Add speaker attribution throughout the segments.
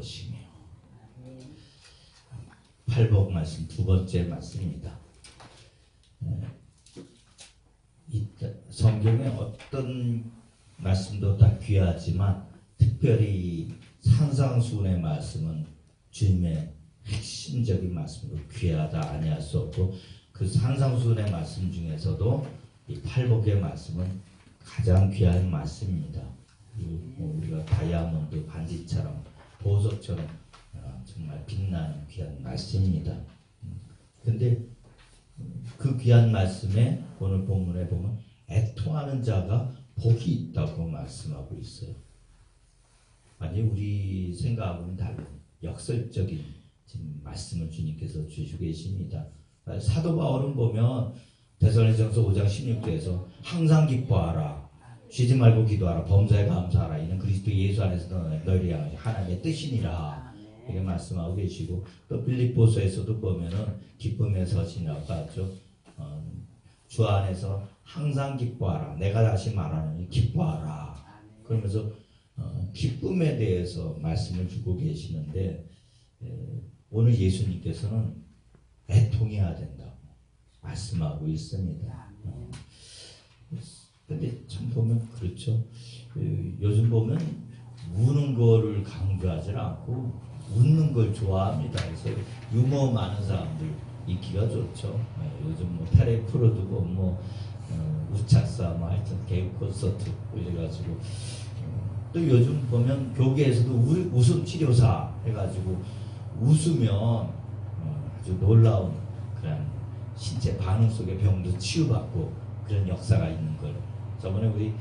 Speaker 1: 것이며. 팔복 말씀 두 번째 말씀입니다. 성경의 어떤 말씀도 다 귀하지만 특별히 산상수훈의 말씀은 주님의 핵심적인 말씀으로 귀하다 아니할 수 없고, 그 산상수훈의 말씀 중에서도 이 팔복의 말씀은 가장 귀한 말씀입니다. 우리가 다이아몬드 반지처럼 보석처럼 정말 빛나는 귀한 말씀입니다. 그런데 그 귀한 말씀에 오늘 본문에 보면 애통하는 자가 복이 있다고 말씀하고 있어요. 아니, 우리 생각하고는 다른 역설적인 지금 말씀을 주님께서 주시고 계십니다. 사도 바울은 보면 데살로니가서 5장 16절에서 항상 기뻐하라, 쉬지 말고 기도하라, 범사에 감사하라, 이는 그리스도 예수 안에서 너희를 향하신 하나님의 뜻이니라, 이렇게 말씀하고 계시고, 또 빌립보서에서도 보면은 기쁨의 서신이라고 하죠. 주 안에서 항상 기뻐하라, 내가 다시 말하노니 기뻐하라. 그러면서 기쁨에 대해서 말씀을 주고 계시는데, 오늘 예수님께서는 애통해야 된다고 말씀하고 있습니다. 근데 참 보면 그렇죠. 요즘 보면 우는 거를 강조하지 않고 웃는 걸 좋아합니다. 그래서 유머 많은 사람들 인기가 좋죠. 요즘 뭐 테레 프로두고 뭐 우차싸 뭐 하여튼 개그 콘서트 이래가지고, 또 요즘 보면 교계에서도 웃음 치료사 해가지고 웃으면 아주 놀라운 그런 신체 반응 속의 병도 치유받고 그런 역사가 있는 걸. 저번에 우리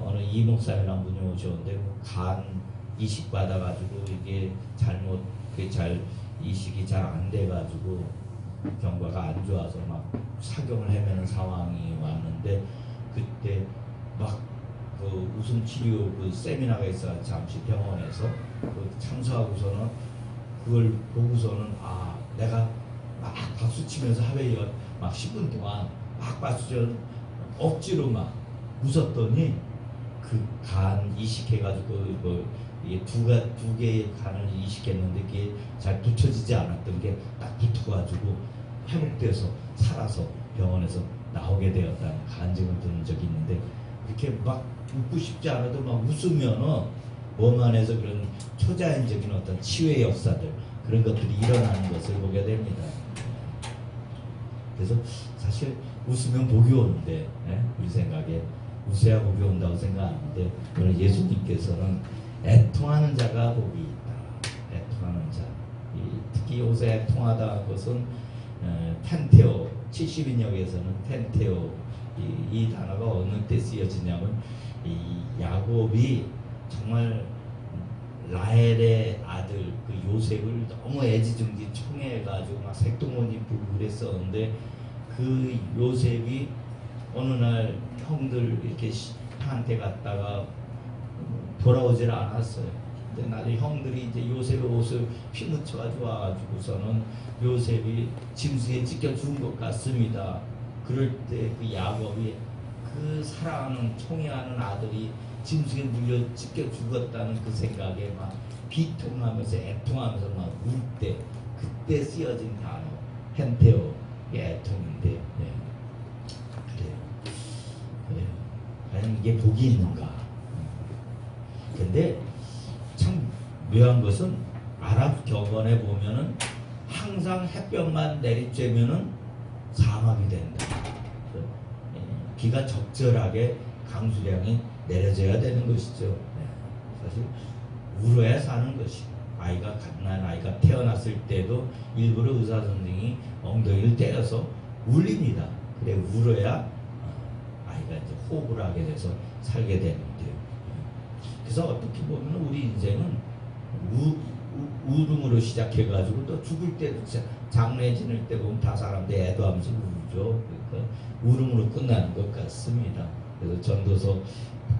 Speaker 1: 어느 이 목사님이라는 분이 오셨는데 간 이식 받아가지고 이게 잘못 잘 이식이 잘 안 돼가지고 경과가 안 좋아서 막 사경을 헤매는 상황이 왔는데, 그때 막 그 웃음 치료 그 세미나가 있어 잠시 병원에서 그 참석하고서는 그걸 보고서는 내가 막 박수 치면서 하루에 막 10분 동안 막 박수 치면서 억지로 막 웃었더니 그 간 이식해가지고 이게 두 개의 간을 이식했는데 그게 잘 붙여지지 않았던 게 딱 붙어가지고 회복돼서 살아서 병원에서 나오게 되었다는 간증을 들은 적이 있는데, 이렇게 막 웃고 싶지 않아도 막 웃으면은 몸 안에서 그런 초자연적인 어떤 치유의 역사들, 그런 것들이 일어나는 것을 보게 됩니다. 그래서 사실 웃으면 복이 오는데, 우리 생각에 웃어야 복이 온다고 생각하는데, 오늘 예수님께서는 애통하는 자가 복이 있다. 애통하는 자. 특히 요새 애통하다 것은 텐테오 70인역에서는 텐테오 이 단어가 어느 때 쓰여지냐면, 이 야곱이 정말 라헬의 아들 그 요셉을 너무 애지중지 총애해가지고 막 색동옷 입고 그랬었는데, 그 요셉이 어느 날 형들 이렇게 한테 갔다가 돌아오질 않았어요. 근데 나중에 형들이 이제 요셉의 옷을 피묻혀가지고 와가지고서는 요셉이 짐승에 찢겨 죽은 것 같습니다. 그럴 때 그 야곱이 그 사랑하는 총애하는 아들이 짐승에 물려 찢겨 죽었다는 그 생각에 막 비통하면서 애통하면서 막 울 때, 그때 쓰여진 단어 헨테오의 애통인데, 그래요. 과연 이게 복이 있는가? 근데 참 묘한 것은 아랍 격언에 보면은 항상 햇볕만 내리쬐면은 사막이 된다. 비가 적절하게 강수량이 내려져야 되는 것이죠. 사실 울어야 사는 것이. 갓난 아이가 태어났을 때도 일부러 의사 선생이 엉덩이를 때려서 울립니다. 그래 울어야 아이가 이제 호흡을 하게 돼서 살게 되는데요. 그래서 어떻게 보면 우리 인생은 울음으로 시작해가지고 또 죽을 때도 장례 지낼 때 보면 다 사람들 애도하면서 울죠. 그러니까 울음으로 끝나는 것 같습니다. 그래서 전도서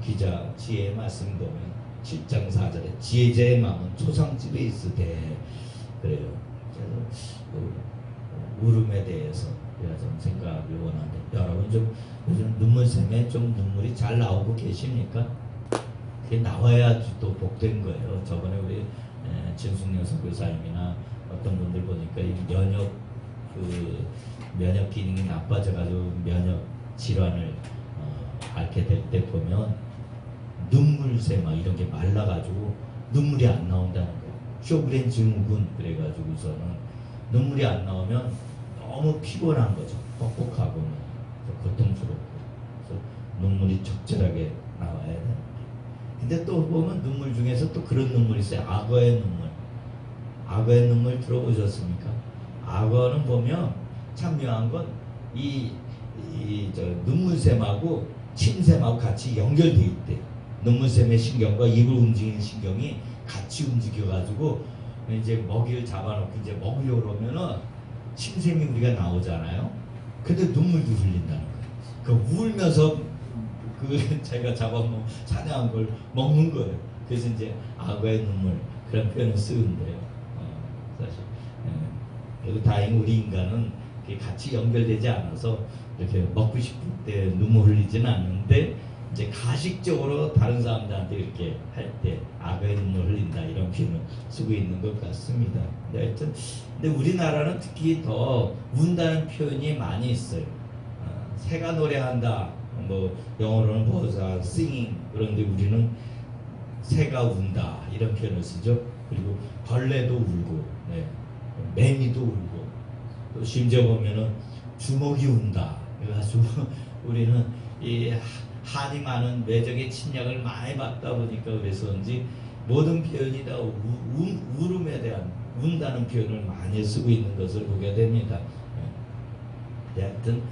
Speaker 1: 기자 지혜의 말씀 보면 7장 4절에 지혜자의 마음은 초상집에 있으되, 그래요. 그래서 울음에 대해서 우리가 좀 생각하기 원하는데, 여러분 좀 요즘 눈물샘에 좀 눈물이 잘 나오고 계십니까? 그게 나와야 또 복된 거예요. 저번에 우리 진숙령 선교사님이나 어떤 분들 보니까 이 면역 기능이 나빠져가지고 면역 질환을 앓게 될 때 보면 눈물새 막 이런 게 말라가지고 눈물이 안 나온다는 거예요. 쇼그렌 증후군 그래가지고서는 눈물이 안 나오면 너무 피곤한 거죠. 뻑뻑하고 고통스럽고. 그래서 눈물이 적절하게 나와야 돼요. 근데 또 보면 눈물 중에서 또 그런 눈물이 있어요. 악어의 눈물. 악어의 눈물 들어보셨습니까? 악어는 보면 참 묘한 건 저 눈물샘하고 침샘하고 같이 연결되어 있대요. 눈물샘의 신경과 입을 움직이는 신경이 같이 움직여가지고 이제 먹이를 잡아놓고 이제 먹으려고 그러면은 침샘이 우리가 나오잖아요. 근데 눈물도 흘린다는 거예요. 그 울면서 자기가 잡아먹은 사냥한 걸 먹는 거예요. 그래서 이제 악어의 눈물 그런 표현을 쓰는데요. 사실 그리고 다행히 우리 인간은 같이 연결되지 않아서 이렇게 먹고 싶을 때 눈물 흘리지는 않는데 이제 가식적으로 다른 사람들한테 이렇게 할 때 악어의 눈물 흘린다 이런 표현을 쓰고 있는 것 같습니다. 근데 하여튼 우리나라는 특히 더 운다는 표현이 많이 있어요. 새가 노래한다. 뭐 영어로는 버사 singing 그런데 우리는 새가 운다 이런 표현을 쓰죠. 그리고 벌레도 울고 매미도 울고 또 심지어 보면은 주먹이 운다. 그래가지고 우리는 이 한이 많은 외적의 침략을 많이 받다 보니까 그래서인지 모든 표현이 다 울음에 대한 운다는 표현을 많이 쓰고 있는 것을 보게 됩니다. 하여튼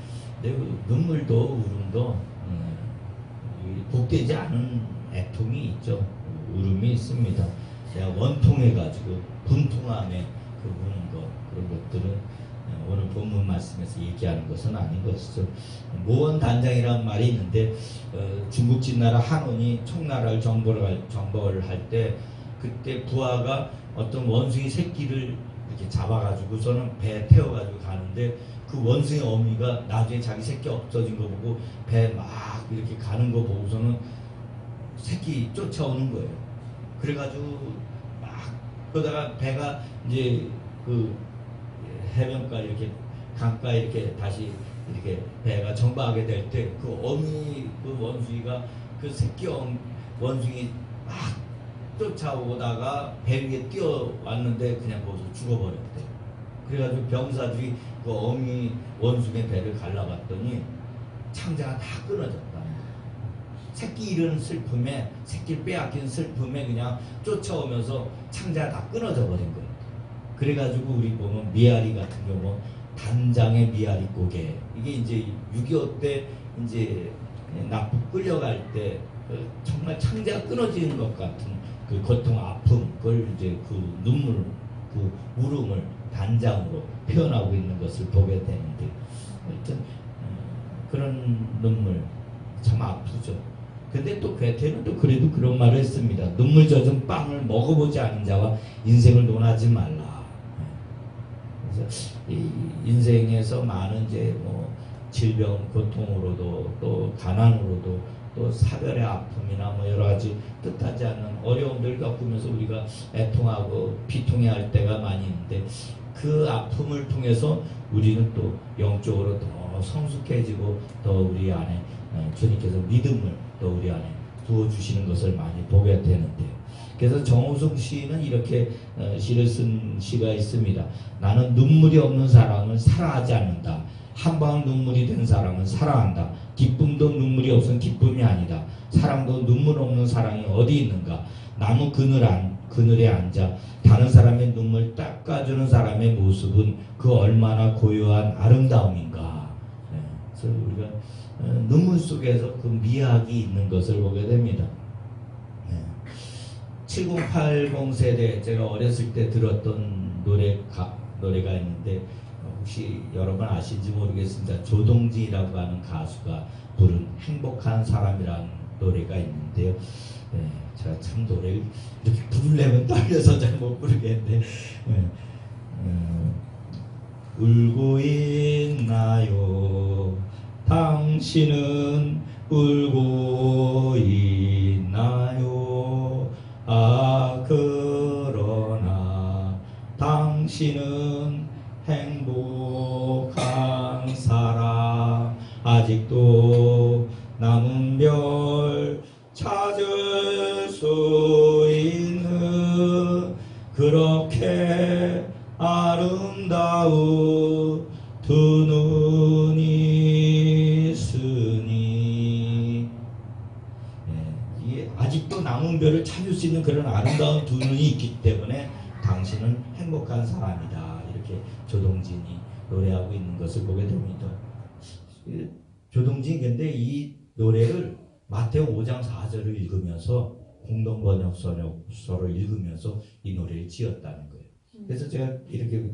Speaker 1: 눈물도 울음도 복되지 않은 애통이 있죠. 울음이 있습니다. 제가 원통해가지고 분통함에 우는 것 그런 것들은 오늘 본문 말씀에서 얘기하는 것은 아닌 것이죠. 모원단장이라는 말이 있는데 중국 진나라 한원이 총나라를 정벌을 할 때 그때 부하가 어떤 원숭이 새끼를 이렇게 잡아가지고서는 배에 태워가지고 가는데 그 원숭이 어미가 나중에 자기 새끼 없어진 거 보고 배 막 이렇게 가는 거 보고서는 새끼 쫓아오는 거예요. 그래가지고 막 그러다가 배가 이제 그 해변가 이렇게 강가 이렇게 다시 이렇게 배가 정박하게 될 때 그 어미 그 원숭이가 그 새끼 원숭이 막 쫓아오다가 배 위에 뛰어왔는데 그냥 거기서 죽어버렸대. 그래가지고 병사들이 그 어미 원숭이 배를 갈라봤더니 창자가 다 끊어졌다. 새끼 잃은 슬픔에 새끼를 빼앗긴 슬픔에 그냥 쫓아오면서 창자가 다 끊어져 버린 거예요. 그래가지고 우리 보면 미아리 같은 경우 단장의 미아리 고개 이게 이제 6.25 때 이제 납북 끌려갈 때 정말 창자가 끊어지는 것 같은 그 고통 아픔 그걸 이제 그 눈물 그 울음을 단장으로 표현하고 있는 것을 보게 되는데 하여튼 그런 눈물 참 아프죠. 근데 또 괴테는 또 그래도 그런 말을 했습니다. 눈물 젖은 빵을 먹어보지 않은 자와 인생을 논하지 말라. 그래서 이 인생에서 많은 이제 뭐 질병 고통으로도 또 가난으로도 또 사별의 아픔이나 뭐 여러 가지 뜻하지 않는 어려움들을 겪으면서 우리가 애통하고 비통해할 때가 많이 있는데 그 아픔을 통해서 우리는 또 영적으로 더 성숙해지고 더 우리 안에 주님께서 믿음을 또 우리 안에 부어주시는 것을 많이 보게 되는데요. 그래서 정호승 시인은 이렇게 시를 쓴 시가 있습니다. 나는 눈물이 없는 사람은 사랑하지 않는다. 한 방울 눈물이 된 사람은 사랑한다. 기쁨도 눈물이 없은 기쁨이 아니다. 사랑도 눈물 없는 사랑이 어디 있는가. 나무 그늘에 앉아 다른 사람의 눈물 닦아주는 사람의 모습은 그 얼마나 고요한 아름다움인가. 그래서 우리가 눈물 속에서 그 미학이 있는 것을 보게 됩니다. 7080 세대 제가 어렸을 때 들었던 노래가 있는데 혹시 여러분 아실지 모르겠습니다. 조동진이라고 하는 가수가 부른 행복한 사람이라는 노래가 있는데요. 제가 참 노래를 이렇게 부르려면 떨려서 잘 못 부르겠는데 울고 있나요? 당신은 울고 있나요? 아 그러나 당신은 행복한 사람 아직도 남은 별 찾을 수 있는 그렇게 아름다운 두 눈이 있으니 아직도 남은 별을 찾을 수 있는 그런 아름다운 두 눈이 있기 때문에 당신은 행복한 사람이다. 이렇게 조동진이 노래하고 있는 것을 보게 됩니다. 조동진이 근데 이 노래를 마태오 5장 4절을 읽으면서 공동번역서를 읽으면서 이 노래를 지었다는 거예요. 그래서 제가 이렇게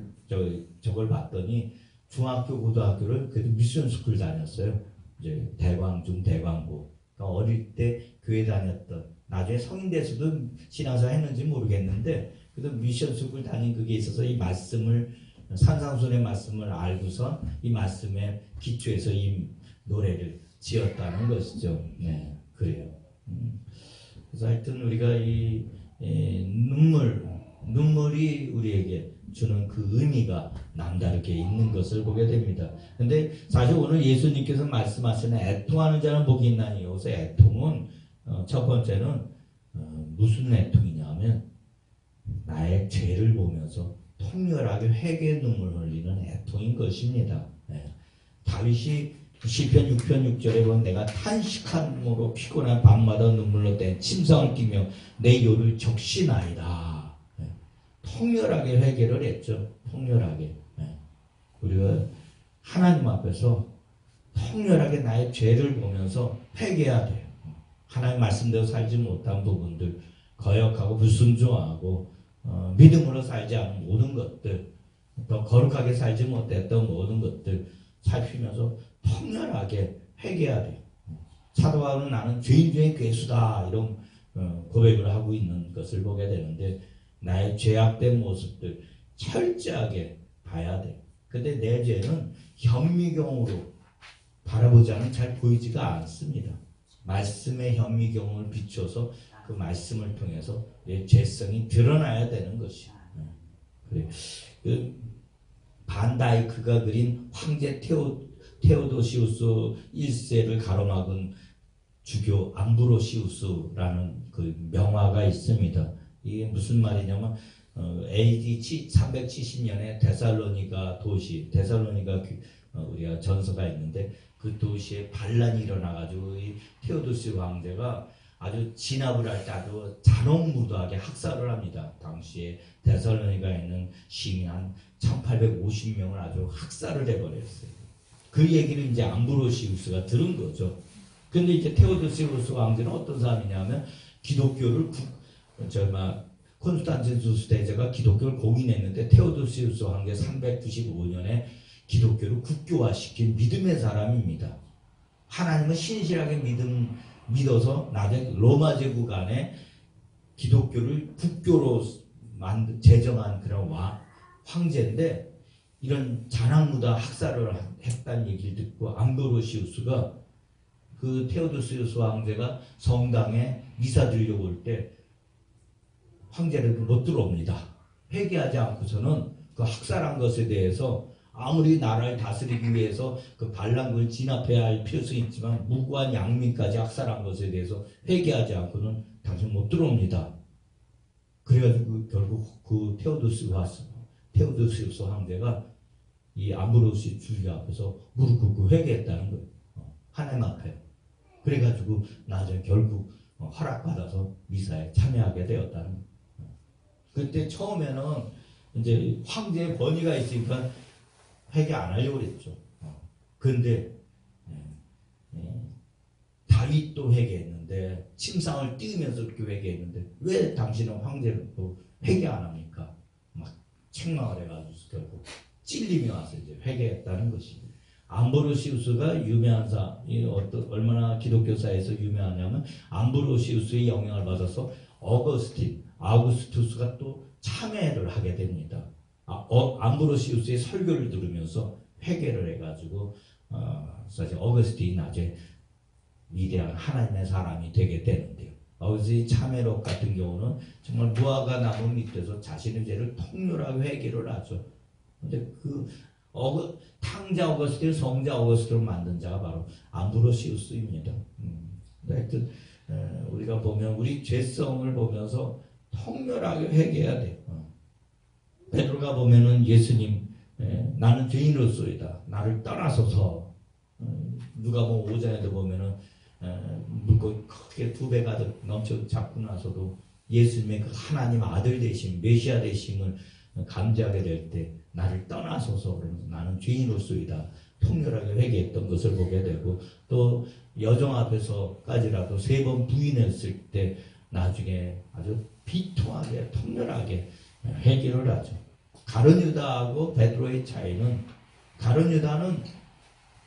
Speaker 1: 저걸 봤더니 중학교, 고등학교를 그래도 미션 스쿨 다녔어요. 이제 대광중, 대광고. 그러니까 어릴 때 교회 다녔던, 나중에 성인 돼서도 신앙생활 했는지 모르겠는데, 그래도 미션 스쿨 다닌 그게 있어서 이 말씀을, 산상순의 말씀을 알고선 이 말씀에 기초해서 이 노래를 지었다는 것이죠. 네, 그래요. 그래서 하여튼 우리가 이 눈물이 우리에게 주는 그 의미가 남다르게 있는 것을 보게 됩니다. 근데 사실 오늘 예수님께서 말씀하시는 애통하는 자는 복이 있나니, 여기서 애통은 첫 번째는 무슨 애통이냐면 나의 죄를 보면서 통렬하게 회개의 눈물 흘리는 애통인 것입니다. 네. 다윗이 시편 6편 6절에 보면 내가 탄식함으로 피곤한 밤마다 눈물로 뗀 침상을 끼며 내 요를 적시나이다. 네. 통렬하게 회개를 했죠. 통렬하게. 네. 우리가 하나님 앞에서 통렬하게 나의 죄를 보면서 회개해야 돼요. 하나님 말씀대로 살지 못한 부분들, 거역하고 불순종하고 믿음으로 살지 않은 모든 것들, 더 거룩하게 살지 못했던 모든 것들 살피면서 통렬하게 회개해야 돼요. 사도 바울은 나는 죄인 중에 괴수다 이런 고백을 하고 있는 것을 보게 되는데, 나의 죄악된 모습들 철저하게 봐야 돼요. 근데 내 죄는 현미경으로 바라보지 않으면 잘 보이지가 않습니다. 말씀의 현미경을 비춰서 그 말씀을 통해서 내 죄성이 드러나야 되는 것이에요. 그래. 그 반다이크가 그린 황제 테오도시우스 1세를 가로막은 주교 암브로시우스라는 그 명화가 있습니다. 이게 무슨 말이냐면 AD 370년에 데살로니가 우리가 전서가 있는데, 그 도시에 반란이 일어나가지고 이 테오도시 황제가 아주 진압을 할 때 아주 잔혹무도하게 학살을 합니다. 당시에 데살로니가에 있는 시민 한 1850명을 아주 학살을 해버렸어요. 그 얘기를 이제 암브로시우스가 들은 거죠. 근데 이제 테오도시우스 황제는 어떤 사람이냐면 기독교를 콘스탄티누스 대제가 기독교를 공인했는데 테오도시우스 황제 395년에 기독교를 국교화시킨 믿음의 사람입니다. 하나님은 신실하게 믿어서 나중에 로마 제국 안에 기독교를 국교로 제정한 그런 황제인데, 이런 잔악무다 학살을 했다는 얘기를 듣고 암브로시우스가 그 테오도시우스 황제가 성당에 미사 드리려고 올 때 황제를 못 들어옵니다. 회개하지 않고서는 그 학살한 것에 대해서 아무리 나라를 다스리기 위해서 그 반란군을 진압해야 할 필요성이 있지만 무고한 양민까지 학살한 것에 대해서 회개하지 않고는 당신 못 들어옵니다. 그래가지고 결국 그 테오도시우스 황제가 이 암브로시 주교 앞에서 무릎 꿇고 회개했다는 거예요. 하나님 앞에. 그래가지고 나중에 결국 허락받아서 미사에 참여하게 되었다는 거예요. 그때 처음에는 이제 황제의 권위가 있으니까 회개 안 하려고 그랬죠. 그런데 다윗도 회개했는데, 침상을 띄우면서 그렇게 회개했는데 왜 당신은 황제를 또 회개 안 합니까? 막 책망을 해가지고 결국 찔림이 와서 이제 회개했다는 것입니다. 암브로시우스가 유명한 얼마나 기독교사에서 유명하냐면, 암브로시우스의 영향을 받아서 아우구스투스가 또 참회를 하게 됩니다. 암브로시우스의 설교를 들으면서 회개를 해가지고 사실 어거스틴이 나중에 위대한 하나님의 사람이 되게 되는데요. 아우지 차메록 같은 경우는 정말 무화과 나무 밑에서 자신의 죄를 통렬하게 회개를 하죠. 근데 그 탕자 어거스틴, 성자 어거스틴을 만든 자가 바로 암브로시우스입니다. 하여튼 우리가 보면 우리 죄성을 보면서 통렬하게 회개해야 돼요. 베드로가 보면은 예수님, 나는 죄인으로소이다. 나를 떠나소서. 누가복음 5장에도 보면은 물고기 크게 2배 가득 넘쳐 잡고 나서도 예수님의 그 하나님 아들 되심, 메시아 되심을 감지하게 될 때 나를 떠나소서 그러면서 나는 죄인으로소이다. 통렬하게 회개했던 것을 보게 되고, 또 여종 앞에서까지라도 3번 부인했을 때 나중에 아주 비통하게 통렬하게 회개를 하죠. 가룟 유다하고 베드로의 차이는, 가룟 유다는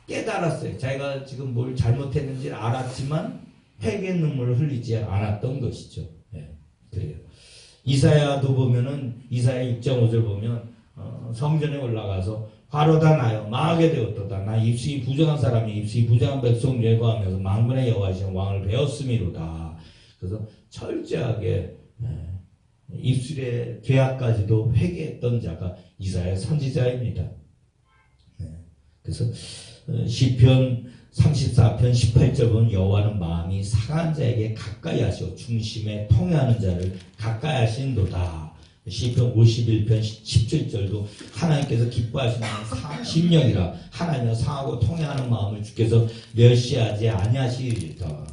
Speaker 1: 깨달았어요. 자기가 지금 뭘 잘못했는지 알았지만 회개 눈물을 흘리지 않았던 것이죠. 그래요. 이사야도 보면은 이사야 6.5절 보면 성전에 올라가서 화로다 나여 망하게 되었도다. 나 입술이 부정한 사람이 입술이 부정한 백성 예고하면서 만군의 여호와시는 왕을 배웠음이로다. 그래서 철저하게 입술의 죄악까지도 회개했던 자가 이사야 선지자입니다. 그래서 시편 34편 18절 보면 여호와는 마음이 상한 자에게 가까이 하시고 중심에 통해하는 자를 가까이 하신도다. 시편 51편 17절도 하나님께서 기뻐하시는 심령이라 하나님과 상하고 통해하는 마음을 주께서 멸시하지 아니하시리다.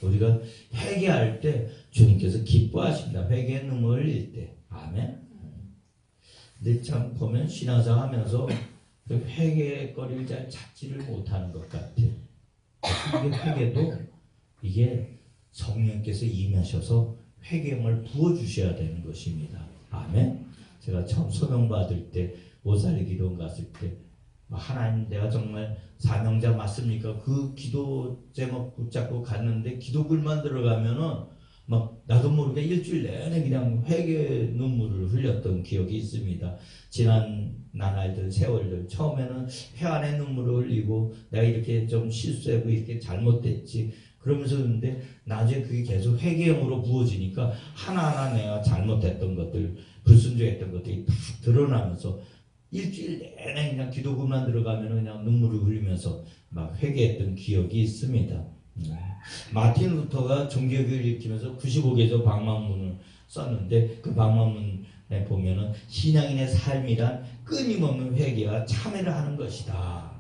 Speaker 1: 우리가 회개할 때 주님께서 기뻐하십니다. 회개의 눈물을 흘릴 때. 아멘. 근데 참 보면 신앙생활 하면서 그 회개거리를 잘 찾지를 못하는 것 같아요. 이게 회개도 이게 성령께서 임하셔서 회개형을 부어주셔야 되는 것입니다. 아멘. 제가 처음 소명 받을 때 오살리 기도원 갔을 때 하나님 내가 정말 사명자 맞습니까? 그 기도 제목 붙잡고 갔는데 기도글만 들어가면은 막 나도 모르게 일주일 내내 그냥 회개 눈물을 흘렸던 기억이 있습니다. 지난 나날들 세월들 처음에는 회안의 눈물을 흘리고 내가 이렇게 좀 실수하고 이렇게 잘못됐지 그러면서 근데 나중에 그게 계속 회개형으로 부어지니까 하나하나 내가 잘못했던 것들 불순종했던 것들이 다 드러나면서 일주일 내내 그냥 기도문만 들어가면 그냥 눈물을 흘리면서 막 회개했던 기억이 있습니다. 마틴 루터가 종교교육을 일으키면서 95개조 방망문을 썼는데 그 방망문에 보면은 신앙인의 삶이란 끊임없는 회개와 참회를 하는 것이다.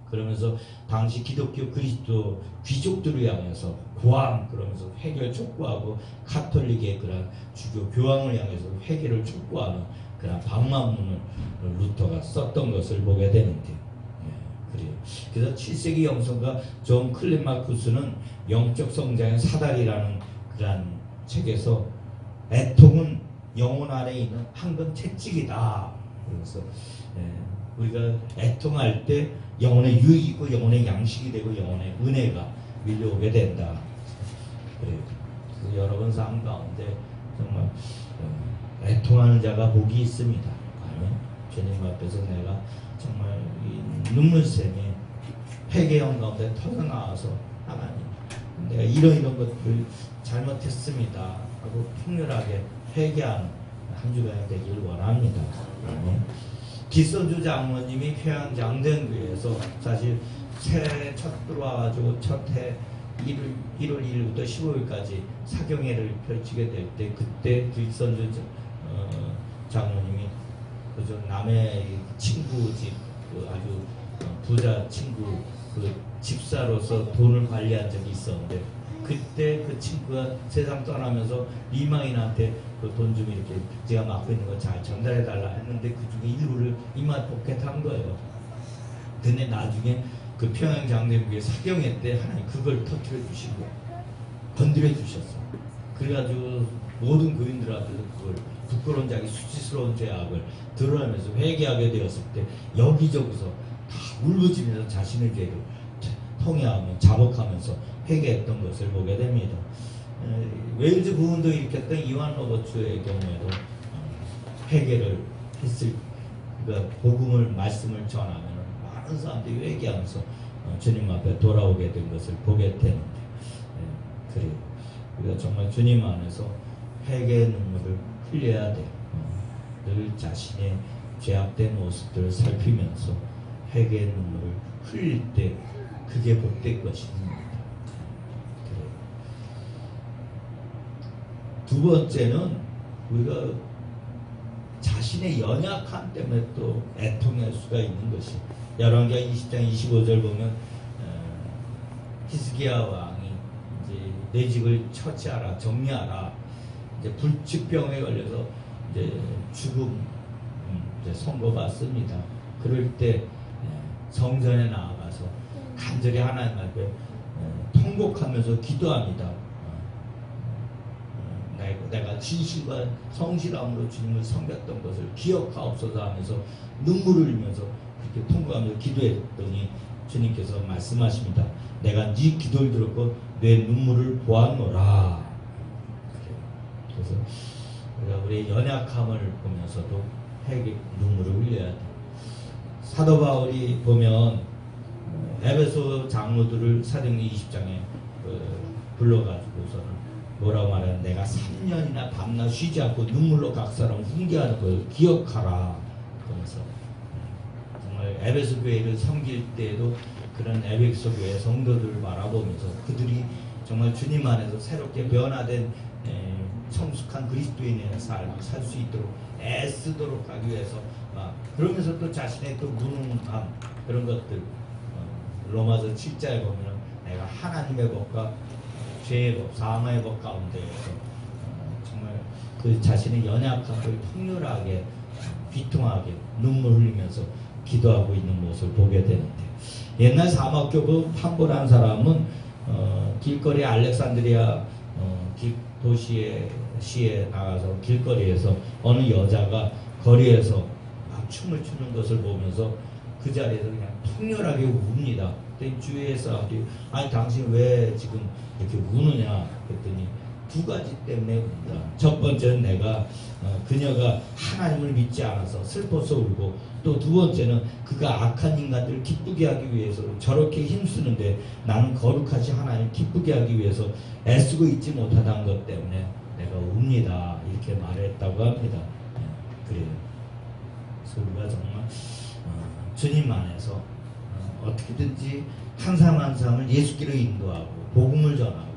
Speaker 1: 그러면서 당시 기독교 그리스도 귀족들을 향해서 고함 그러면서 회개를 촉구하고 카톨릭의 그런 주교 교황을 향해서 회개를 촉구하는 그런 방망문을 루터가 썼던 것을 보게 되는데 그래요. 그래서 7세기 영성가 존 클린마쿠스는 영적 성장의 사다리라는 그런 책에서 애통은 영혼 안에 있는 황금 채찍이다. 그래서 우리가 애통할 때 영혼의 유익이 있고 영혼의 양식이 되고 영혼의 은혜가 밀려오게 된다. 그래요. 그래서 여러분 삶 가운데 정말 애통하는 자가 복이 있습니다. 아멘. 주님 앞에서 내가 정말 이 눈물샘에 회개형 가운데 터져나와서 하나님 내가 이런 것들 잘못했습니다 하고 통렬하게 회개하는 한 주간이 되길 원합니다. 아멘. 기선주 장모님이 평양 장대교회에서 사실 새해 첫 들어와가지고 첫해 1월 1일부터 15일까지 사경회를 펼치게 될 때 그때 기선주 장모님이 그저 남의 친구 집 그 아주 부자 친구 그 집사로서 돈을 관리한 적이 있었는데 그때 그 친구가 세상 떠나면서 이망인한테 그 돈 좀 이렇게 제가 맡고 있는 거 잘 전달해 달라 했는데 그 중에 일부를 이마 포켓한 거예요. 근데 나중에 그 평양 장대교회 사경회 때 하나님 그걸 터뜨려 주시고 건드려 주셨어. 그래가지고 모든 교인들 앞에서 그걸 부끄러운 자기 수치스러운 죄악을 드러내면서 회개하게 되었을 때 여기저기서 다 울부짖으면서 자신의 죄를 통회하며 자복하면서 회개했던 것을 보게 됩니다. 웨일즈 부흥도 일으켰던 이완 로버츠의 경우에도 회개를 했을 그러니까 복음을 말씀을 전하면 많은 사람들이 회개하면서 주님 앞에 돌아오게 된 것을 보게 되는데 그래요. 우리가 정말 주님 안에서 회개의 눈물을 흘려야 돼. 늘 자신의 죄악된 모습들을 살피면서 회개의 눈물을 흘릴 때 그게 복될 것입니다. 그래요. 두 번째는 우리가 자신의 연약함 때문에 또 애통할 수가 있는 것이 열왕기하 20장 25절 보면 히스기야 왕이 이제 내 집을 처치하라 정리하라 이제 불치병에 걸려서 이제 죽음 이제 선고받습니다. 그럴 때 성전에 나아가서 간절히 하나님 앞에 통곡하면서 기도합니다. 내가 진실과 성실함으로 주님을 섬겼던 것을 기억하옵소서 하면서 눈물을 흘리면서 그렇게 통곡하면서 기도했더니 주님께서 말씀하십니다. 내가 네 기도를 들었고 내 눈물을 보았노라. 그래서 우리가 우리의 연약함을 보면서도 회개 눈물을 흘려야 돼. 사도 바울이 보면 에베소 장로들을 사도행전 20장에 불러가지고서는 뭐라고 말하는 내가 3년이나 밤낮 쉬지 않고 눈물로 각 사람 훈계하는 걸 기억하라. 그러면서 정말 에베소 교회를 섬길 때에도 그런 에베소 교회 성도들을 바라보면서 그들이 정말 주님 안에서 새롭게 변화된 성숙한 그리스도인의 삶을 살 수 있도록 애쓰도록 하기 위해서 그러면서 또 자신의 또 무능함 그런 것들 로마서 7장에 보면 내가 하나님의 법과 죄의 법, 사망의 법 가운데에서 정말 그 자신의 연약함을 통렬하게 비통하게 눈물 흘리면서 기도하고 있는 모습을 보게 되는데 옛날 사막교부 판보라는 사람은 길거리 알렉산드리아 도시에 나가서 길거리에서 어느 여자가 거리에서 막 춤을 추는 것을 보면서 그 자리에서 그냥 통렬하게 웁니다. 주위의 사람들이 아니 당신 왜 지금 이렇게 우느냐 그랬더니 두 가지 때문에 운다. 첫 번째는 내가 그녀가 하나님을 믿지 않아서 슬퍼서 울고 또 두 번째는 그가 악한 인간들을 기쁘게 하기 위해서 저렇게 힘쓰는데 나는 거룩하신 하나님을 기쁘게 하기 위해서 애쓰고 있지 못하다는 것 때문에 내가 웁니다. 이렇게 말했다고 합니다. 그래요. 그래서 우리가 정말 주님 안에서 어떻게든지 한 사람 한 사람을 예수께로 인도하고 복음을 전하고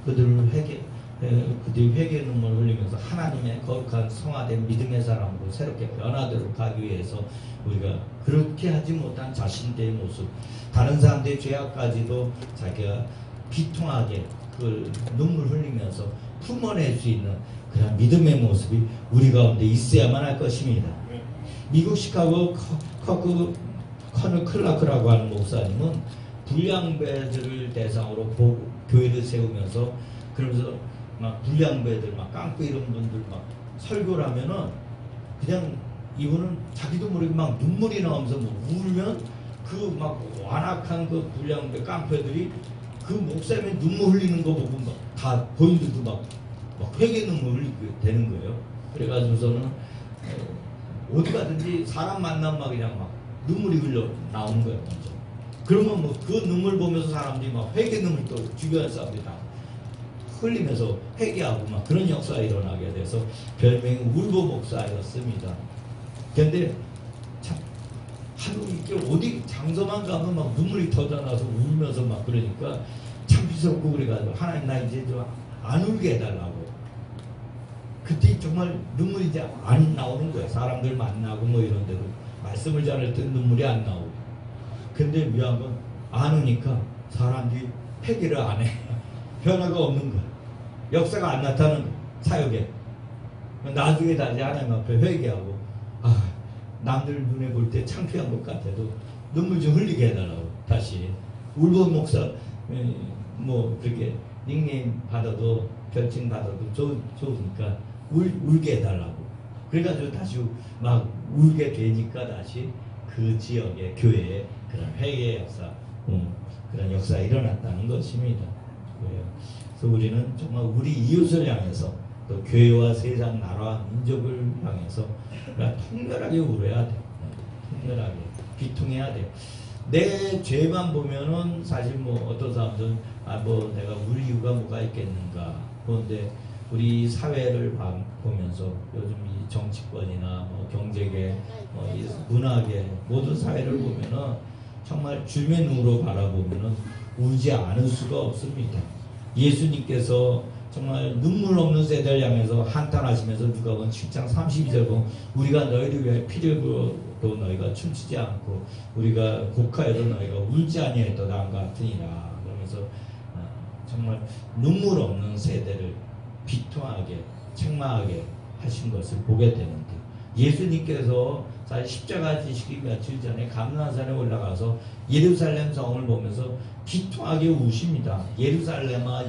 Speaker 1: 그들이 회개의 눈물을 흘리면서 하나님의 거룩한 성화된 믿음의 사람으로 새롭게 변화되도록 하기 위해서 우리가 그렇게 하지 못한 자신들의 모습 다른 사람들의 죄악까지도 자기가 비통하게 그 눈물 흘리면서 품어낼 수 있는 그런 믿음의 모습이 우리 가운데 있어야만 할 것입니다. 미국 시카고 커널 클라크라고 하는 목사님은 불량배들을 대상으로 교회를 세우면서 그러면서 막 불량배들 막 깡패 이런 분들 막 설교를 하면은 그냥 이분은 자기도 모르게 막 눈물이 나오면서 뭐 울면 그 막 완악한 그 불량배 깡패들이 그 목사님의 눈물 흘리는 거 보고 막 다 본인들도 막 회개 눈물 흘리게 되는 거예요. 그래가지고서는 어디 가든지 사람 만나면 막 그냥 막 눈물이 흘러 나오는 거예요. 먼저. 그러면 뭐 그 눈물 보면서 사람들이 막 회개 눈물 또 주변 사람들이 다 흘리면서 회개하고 막 그런 역사가 일어나게 돼서 별명이 울보 목사였습니다. 근데 참 하루 이렇게 어디 장소만 가면 막 눈물이 터져나서 울면서 막 그러니까 참 비석고 그래가지고 하나님 나 이제 좀 안 울게 해달라고. 그때 정말 눈물이 이제 안 나오는 거예요. 사람들 만나고 뭐 이런 데도 말씀을 전할 때 눈물이 안 나오고. 근데 묘한 건 안 우니까 사람들이 회개를 안 해. 변화가 없는 거야. 역사가 안 나타나는 거야. 사역에. 나중에 다시 하나님 앞에 회개하고 남들 눈에 볼 때 창피한 것 같아도 눈물 좀 흘리게 해달라고. 다시 울보 목사 뭐 그렇게 닉네임 받아도 별칭 받아도 좋으니까 울게 해달라고. 그래가지고 다시 막 울게 되니까 다시 그 지역의 교회에 그런 회개의 역사, 그런 역사가 일어났다는 것입니다. 그래서 우리는 정말 우리 이웃을 향해서 또 교회와 세상, 나라와 민족을 향해서 통렬하게 울어야 돼. 통렬하게 비통해야 돼. 내 죄만 보면은 사실 뭐 어떤 사람들은 뭐 내가 울 이유가 뭐가 있겠는가. 그런데 우리 사회를 보면서 요즘 이 정치권이나 뭐 경제계, 뭐 이 문화계 모든 사회를 보면은 정말 주의 눈으로 바라보면은 울지 않을 수가 없습니다. 예수님께서 정말 눈물 없는 세대를 향해서 한탄하시면서 누가복음 7장 32절 보면 우리가 너희를 위해 피를 부어도 너희가 춤추지 않고 우리가 곡하여도 너희가 울지 아니하였도다 같으니라. 그러면서 정말 눈물 없는 세대를 비통하게 책망하게 하신 것을 보게 되는데, 예수님께서 사실 십자가 지시기 며칠 전에 감난산에 올라가서 예루살렘 성을 보면서 비통하게 우십니다. 예루살렘아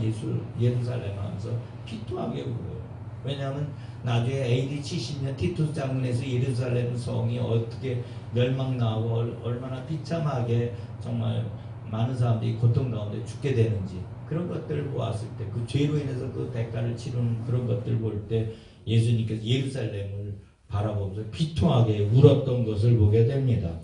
Speaker 1: 예루살렘아 하면서 비통하게 울어요. 왜냐하면 나중에 AD 70년 티투스 장군에서 예루살렘 성이 어떻게 멸망나고 얼마나 비참하게 정말 많은 사람들이 고통 가운데 죽게 되는지 그런 것들을 보았을 때, 그 죄로 인해서 그 대가를 치르는 그런 것들을 볼 때 예수님께서 예루살렘을 바라보면서 비통하게 울었던 것을 보게 됩니다.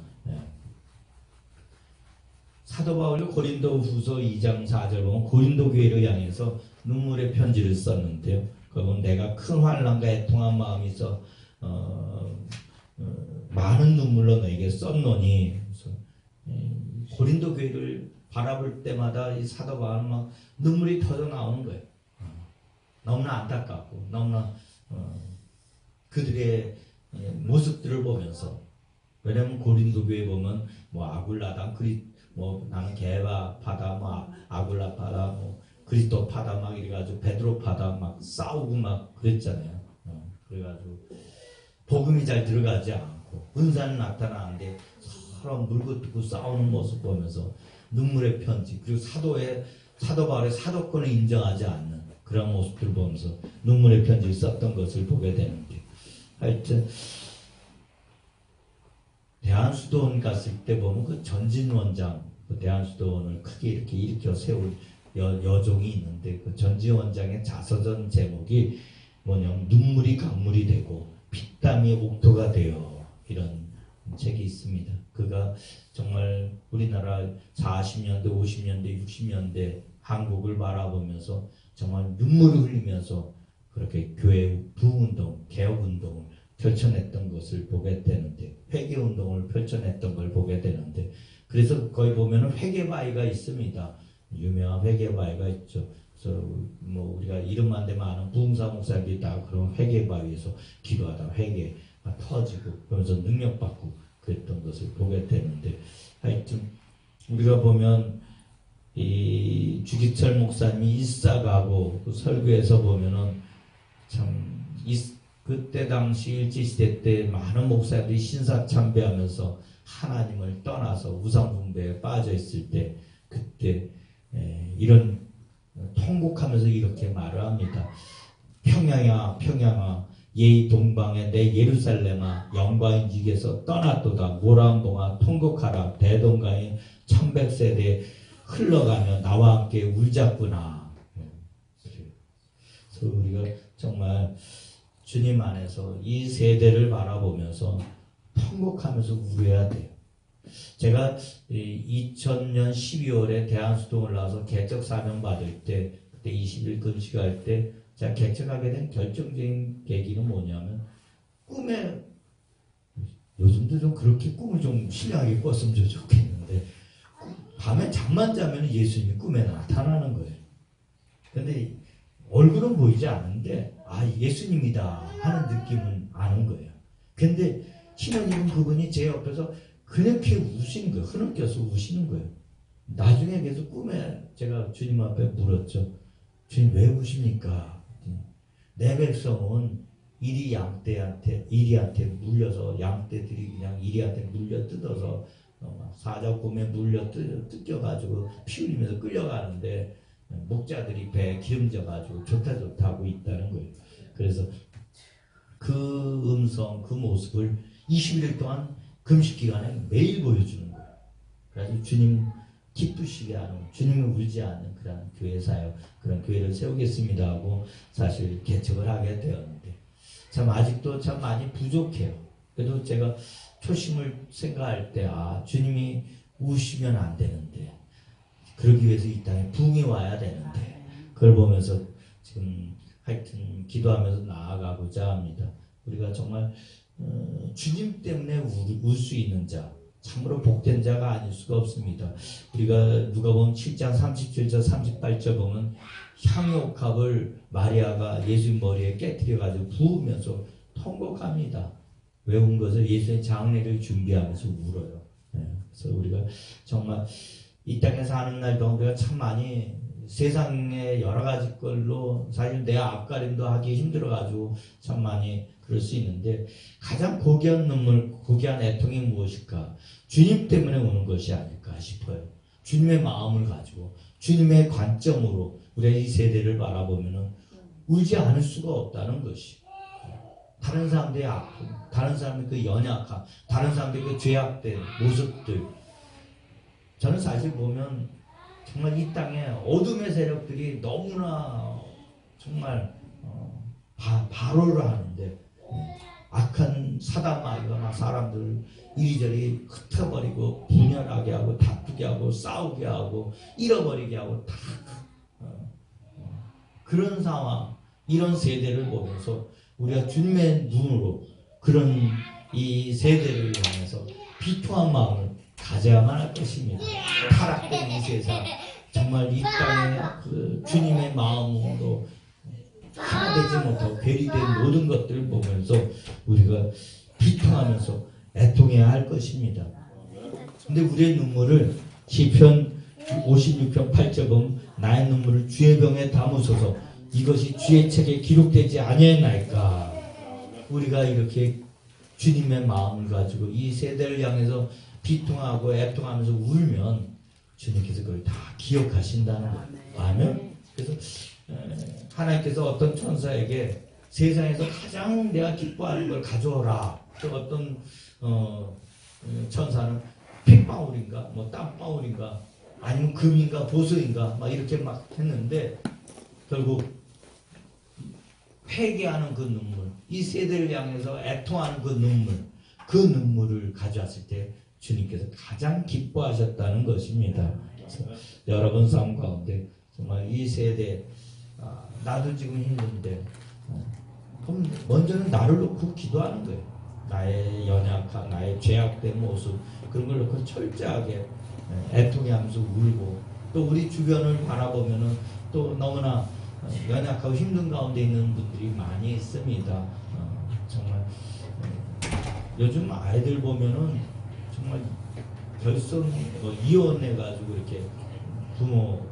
Speaker 1: 사도 바울이 고린도 후서 2장 4절 보면 고린도 교회를 향해서 눈물의 편지를 썼는데요. 그건 내가 큰 환난과 애통한 마음이 있어 많은 눈물로 너에게 썼노니. 고린도 교회를 바라볼 때마다 이 사도 바울은 막 눈물이 터져 나오는 거예요. 너무나 안타깝고 너무나 그들의 모습들을 보면서. 왜냐하면 고린도 교회 보면 뭐 아굴라다 뭐 나는 개바파다 뭐 아굴라파다 뭐 그리스도파다 막 이래가지고 베드로파다 막 싸우고 막 그랬잖아요. 그래가지고 복음이 잘 들어가지 않고 은사는 나타나는데 서로 물고 뜯고 싸우는 모습 보면서 눈물의 편지, 그리고 사도 바울의 사도권을 인정하지 않는 그런 모습들을 보면서 눈물의 편지를 썼던 것을 보게 되는데, 하여튼 대한수도원 갔을 때 보면 그 전진원장, 그 대한수도원을 크게 이렇게 일으켜 세울 여종이 있는데, 그 전진원장의 자서전 제목이 뭐냐면 눈물이 강물이 되고 피땀이 옥토가 되어, 이런 책이 있습니다. 그가 정말 우리나라 40년대, 50년대, 60년대 한국을 바라보면서 정말 눈물을 흘리면서 그렇게 교회 부운동, 개혁운동을 펼쳐냈던 것을 보게 되는데, 회개운동을 펼쳐냈던 걸 보게 되는데, 그래서 거기 보면은 회개바위가 있습니다. 유명한 회개바위가 있죠. 그래서 뭐 우리가 이름만 대면 아는 부흥사 목사들이 다 그런 회개바위에서 기도하다 회개가 터지고 그러면서 능력받고 그랬던 것을 보게 되는데, 하여튼 우리가 보면 이 주기철 목사님이 일사가고 그 설교에서 보면은 참 그때 당시 일제시대 때 많은 목사들이 신사참배하면서 하나님을 떠나서 우상숭배에 빠져 있을 때, 그때 이런 통곡하면서 이렇게 말을 합니다. 평양아 평양아 예의 동방에 내 예루살렘아 영광인 지에서 떠났도다. 모란봉아 통곡하라. 대동강이 1100세대 흘러가며 나와 함께 울자꾸나. 그래서 우리가 정말 주님 안에서 이 세대를 바라보면서 통곡하면서 울어야 돼요. 제가 2000년 12월에 대한수동을 나와서 개척 사명 받을 때, 그때 20일 금식할 때 제가 개척하게 된 결정적인 계기는 뭐냐면, 꿈에, 요즘도 좀 그렇게 꿈을 좀 신령하게 꿨으면 좋겠는데, 밤에 잠만 자면 예수님이 꿈에 나타나는 거예요. 근데 얼굴은 보이지 않는데 예수님이다 하는 느낌은 아는 거예요. 근데 신원님은 그분이 제 옆에서 그렇게 우시는 거예요. 흐느껴서 우시는 거예요. 나중에 계속 꿈에 제가 주님 앞에 물었죠. 주님 왜 우십니까? 내 백성은 이리한테 물려서, 양떼들이 그냥 이리한테 물려 뜯어서 사자꿈에 물려 뜯겨가지고 피 흘리면서 끌려가는데, 목자들이 배에 기름져가지고 좋다 하고 있다는 거예요. 그래서 그 음성, 그 모습을 21일 동안 금식 기간에 매일 보여주는 거예요. 그래서 주님 기쁘시게 하는, 주님을 울지 않는 그런 교회 사역, 그런 교회를 세우겠습니다 하고 사실 개척을 하게 되었는데, 참 아직도 참 많이 부족해요. 그래도 제가 초심을 생각할 때 주님이 우시면 안 되는데, 그러기 위해서 이 땅에 붕이 와야 되는데, 그걸 보면서 지금 하여튼 기도하면서 나아가고자 합니다. 우리가 정말 주님 때문에 울 수 있는 자, 참으로 복된 자가 아닐 수가 없습니다. 우리가 누가 보면 7장 37절 38절 보면 향유옥합을 마리아가 예수님 머리에 깨뜨려가지고 부으면서 통곡합니다. 왜 운 것을 예수의 장례를 준비하면서 울어요. 그래서 우리가 정말 이 땅에 사는 날 동안 우리가 참 많이 세상의 여러 가지 걸로 사실 내 앞가림도 하기 힘들어가지고 참 많이 그럴 수 있는데, 가장 고귀한 눈물, 고귀한 애통이 무엇일까? 주님 때문에 우는 것이 아닐까 싶어요. 주님의 마음을 가지고 주님의 관점으로 우리가 이 세대를 바라보면 울지 않을 수가 없다는 것이, 다른 사람들의 아픔, 다른 사람의 그 연약함, 다른 사람들의 그 죄악된 모습들, 저는 사실 보면 정말 이 땅에 어둠의 세력들이 너무나 정말 발호를 하는데, 악한 사단마귀가 막 사람들을 이리저리 흩어버리고 분열하게 하고 다투게 하고 싸우게 하고 잃어버리게 하고 다 그런 상황, 이런 세대를 보면서 우리가 주님의 눈으로 그런 이 세대를 향해서 비통한 마음을 가져야만 할 것입니다. 타락된 이 세상, 정말 이 땅에 그 주님의 마음으로 하나 되지 못하고 괴리된 모든 것들을 보면서 우리가 비통하면서 애통해야 할 것입니다. 근데 우리의 눈물을 시편 56편 8절 보면 나의 눈물을 주의 병에 담으소서 이것이 주의 책에 기록되지 아니하나이까. 우리가 이렇게 주님의 마음을 가지고 이 세대를 향해서 비통하고 애통하면서 울면 주님께서 그걸 다 기억하신다는 거예요. 아멘. 그래서 하나님께서 어떤 천사에게 세상에서 가장 내가 기뻐하는 걸 가져오라. 또 어떤 천사는 핏방울인가 뭐 땀방울인가 아니면 금인가 보석인가 막 이렇게 막 했는데, 결국 회개하는 그 눈물, 이 세대를 향해서 애통하는 그 눈물을 가져왔을 때 주님께서 가장 기뻐하셨다는 것입니다. 여러분 삶 가운데 정말 이 세대, 나도 지금 힘든데 그럼 먼저는 나를 놓고 기도하는 거예요. 나의 연약한, 나의 죄악된 모습, 그런 걸 놓고 철저하게 애통해하면서 울고, 또 우리 주변을 바라보면은 또 너무나 연약하고 힘든 가운데 있는 분들이 많이 있습니다. 정말 요즘 아이들 보면은 정말 결손 이혼해가지고 이렇게 부모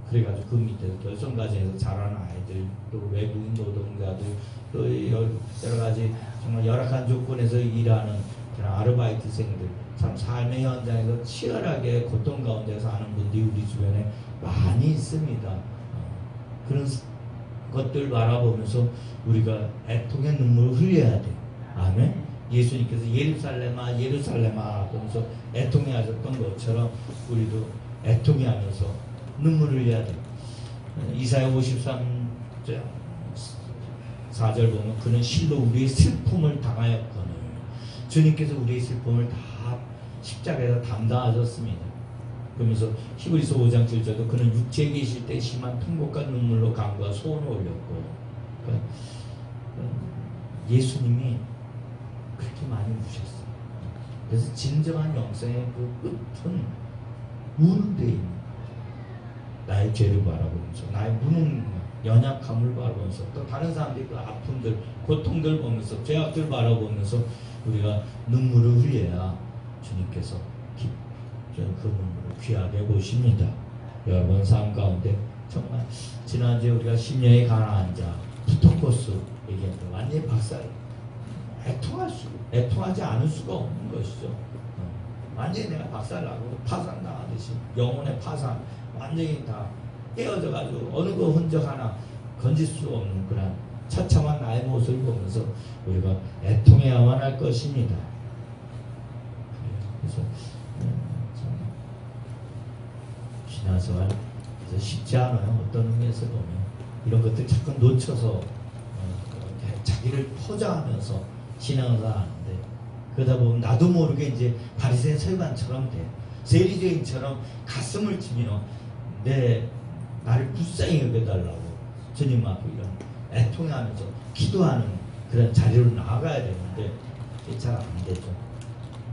Speaker 1: 그래가지고 그 밑에서 결손 가정에서 자라는 아이들, 또 외국인 노동자들, 또 여러 가지 정말 열악한 조건에서 일하는 그런 아르바이트생들, 참 삶의 현장에서 치열하게 고통 가운데 사는 분들이 우리 주변에 많이 있습니다. 그런 것들 바라보면서 우리가 애통의 눈물을 흘려야 돼. 아멘. 예수님께서 예루살렘아 예루살렘아 하면서 애통해 하셨던 것처럼 우리도 애통해 하면서 눈물을 흘려야 돼. 이사야 53장 4절 보면 그는 실로 우리의 슬픔을 당하였거늘. 주님께서 우리의 슬픔을 다 십자가에서 담당하셨습니다. 그러면서 히브리서 5장 7절도 그는 육체에 계실 때 심한 통곡과 눈물로 간구와 소원을 올렸고, 그러니까 예수님이 그렇게 많이 우셨어요. 그래서 진정한 영생의 그 끝은 우는 데 있는 거예요. 나의 죄를 바라보면서, 나의 무능, 연약함을 바라보면서, 또 다른 사람들의 그 아픔들, 고통들 보면서, 죄악들 바라보면서 우리가 눈물을 흘려야 주님께서 그 눈물을 귀하게 보십니다. 여러분 삶 가운데 정말 지난주에 우리가 심령이 가난한 자 부토코스 얘기했던 완전히 박살, 애통하지 않을 수가 없는 것이죠. 완전히 내가 박살나고 파산당하듯이 영혼의 파산, 완전히 다 깨어져 가지고 어느 거 흔적 하나 건질 수 없는 그런 처참한 나의 모습을 보면서 우리가 애통해야만 할 것입니다. 그래서 신앙생활 쉽지 않아요. 어떤 의미에서 보면 이런 것들 자꾸 놓쳐서 자기를 포장하면서 신앙을 하는데, 그러다 보면 나도 모르게 이제 바리새인 서기관처럼 돼. 세리제인처럼 가슴을 치며 나를 불쌍히 여겨달라고 주님 앞에 이런 애통하면서 기도하는 그런 자리로 나아가야 되는데 잘 안 되죠.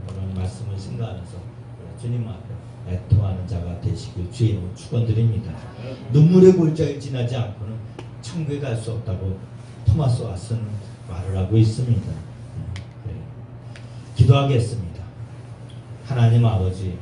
Speaker 1: 그런 말씀을 생각하면서 주님 앞에 애통하는 자가 되시길 주의 이름으로 축원드립니다. 눈물의 골짜기를 지나지 않고는 천국에 갈 수 없다고 토마스 왓슨은 말을 하고 있습니다. 기도하겠습니다. 하나님 아버지,